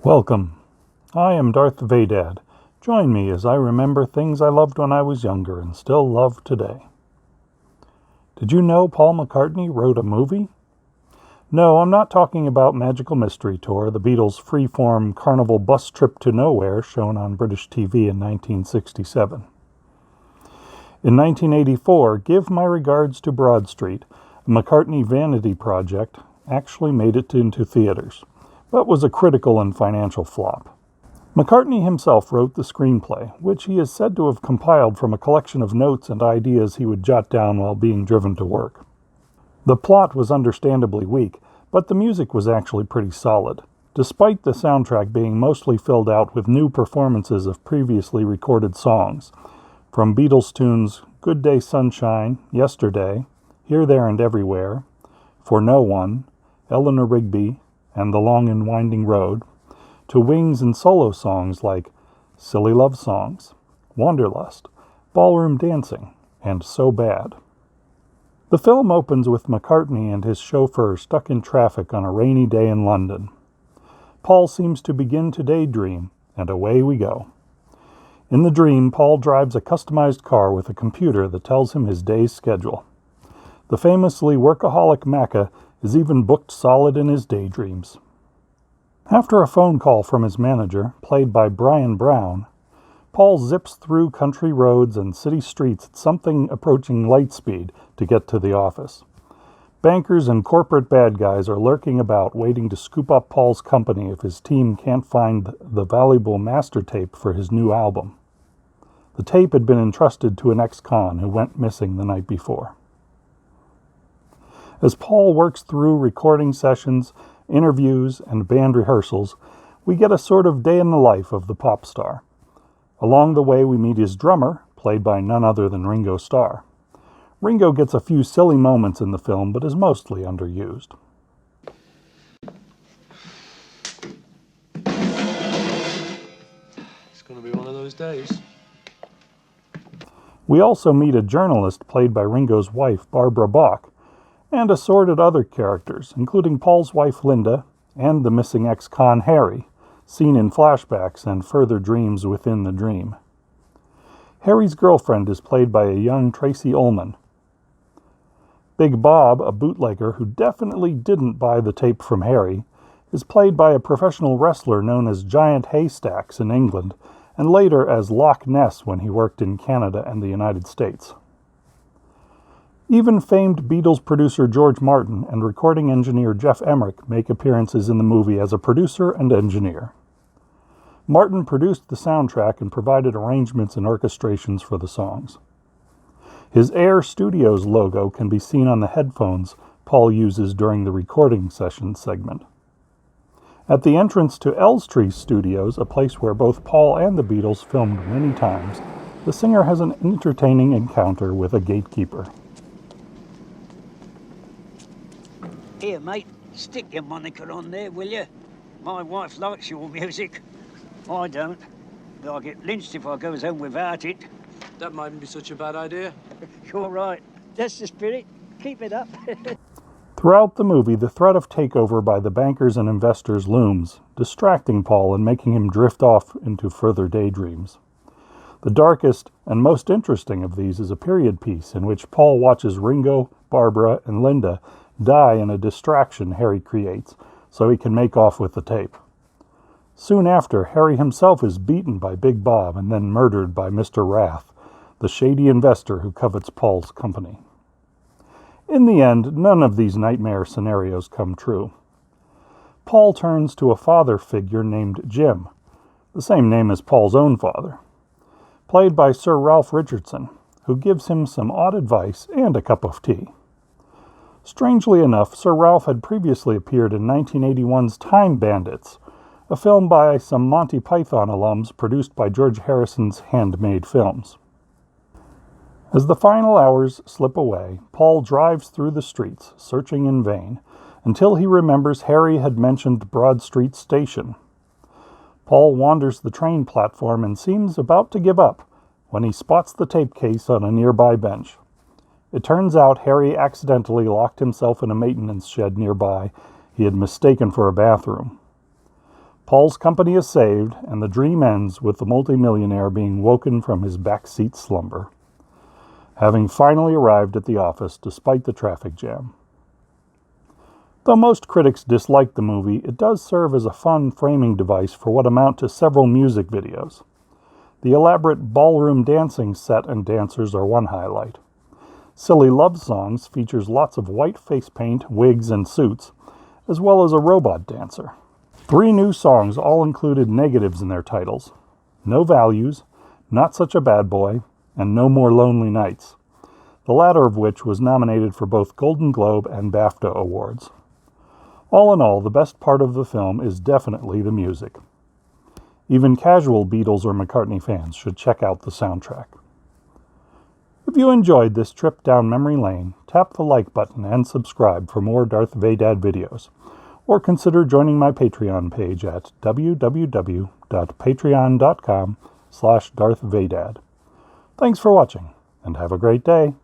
Welcome. I am Darth Vadad. Join me as I remember things I loved when I was younger and still love today. Did you know Paul McCartney wrote a movie? No, I'm not talking about Magical Mystery Tour, the Beatles' freeform carnival bus trip to nowhere shown on British TV in 1967. In 1984, Give My Regards to Broad Street, a McCartney vanity project, actually made it into theaters, but was a critical and financial flop. McCartney himself wrote the screenplay, which he is said to have compiled from a collection of notes and ideas he would jot down while being driven to work. The plot was understandably weak, but the music was actually pretty solid, despite the soundtrack being mostly filled out with new performances of previously recorded songs, from Beatles tunes Good Day Sunshine, Yesterday, Here, There, and Everywhere, For No One, Eleanor Rigby, and The Long and Winding Road, to Wings and solo songs like Silly Love Songs, Wanderlust, Ballroom Dancing, and So Bad. The film opens with McCartney and his chauffeur stuck in traffic on a rainy day in London. Paul seems to begin to daydream, and away we go. In the dream, Paul drives a customized car with a computer that tells him his day's schedule. The famously workaholic Macca is even booked solid in his daydreams. After a phone call from his manager, played by Brian Brown, Paul zips through country roads and city streets at something approaching light speed to get to the office. Bankers and corporate bad guys are lurking about, waiting to scoop up Paul's company if his team can't find the valuable master tape for his new album. The tape had been entrusted to an ex-con who went missing the night before. As Paul works through recording sessions, interviews, and band rehearsals, we get a sort of day in the life of the pop star. Along the way, we meet his drummer, played by none other than Ringo Starr. Ringo gets a few silly moments in the film, but is mostly underused. It's going to be one of those days. We also meet a journalist played by Ringo's wife, Barbara Bach, and assorted other characters, including Paul's wife Linda and the missing ex-con Harry, seen in flashbacks and further dreams within the dream. Harry's girlfriend is played by a young Tracy Ullman. Big Bob, a bootlegger who definitely didn't buy the tape from Harry, is played by a professional wrestler known as Giant Haystacks in England, and later as Loch Ness when he worked in Canada and the United States. Even famed Beatles producer George Martin and recording engineer Jeff Emmerich make appearances in the movie as a producer and engineer. Martin produced the soundtrack and provided arrangements and orchestrations for the songs. His Air Studios logo can be seen on the headphones Paul uses during the recording session segment. At the entrance to Elstree Studios, a place where both Paul and the Beatles filmed many times, the singer has an entertaining encounter with a gatekeeper. Here, mate, stick your moniker on there, will you? My wife likes your music. I don't. But I'll get lynched if I goes home without it. That mightn't be such a bad idea. You're right. That's the spirit. Keep it up. Throughout the movie, the threat of takeover by the bankers and investors looms, distracting Paul and making him drift off into further daydreams. The darkest and most interesting of these is a period piece in which Paul watches Ringo, Barbara, and Linda die in a distraction Harry creates so he can make off with the tape. Soon after, Harry himself is beaten by Big Bob and then murdered by Mr. Wrath, the shady investor who covets Paul's company. In the end, none of these nightmare scenarios come true. Paul turns to a father figure named Jim, the same name as Paul's own father, played by Sir Ralph Richardson, who gives him some odd advice and a cup of tea. Strangely enough, Sir Ralph had previously appeared in 1981's Time Bandits, a film by some Monty Python alums produced by George Harrison's Handmade Films. As the final hours slip away, Paul drives through the streets, searching in vain, until he remembers Harry had mentioned Broad Street Station. Paul wanders the train platform and seems about to give up when he spots the tape case on a nearby bench. It turns out Harry accidentally locked himself in a maintenance shed nearby he had mistaken for a bathroom. Paul's company is saved, and the dream ends with the multimillionaire being woken from his backseat slumber, having finally arrived at the office despite the traffic jam. Though most critics dislike the movie, it does serve as a fun framing device for what amount to several music videos. The elaborate ballroom dancing set and dancers are one highlight. Silly Love Songs features lots of white face paint, wigs, and suits, as well as a robot dancer. 3 new songs all included negatives in their titles: No Values, Not Such a Bad Boy, and No More Lonely Nights, the latter of which was nominated for both Golden Globe and BAFTA awards. All in all, the best part of the film is definitely the music. Even casual Beatles or McCartney fans should check out the soundtrack. If you enjoyed this trip down memory lane, tap the like button and subscribe for more Darth Vadad videos, or consider joining my Patreon page at www.patreon.com/DarthVadad. Thanks for watching, and have a great day.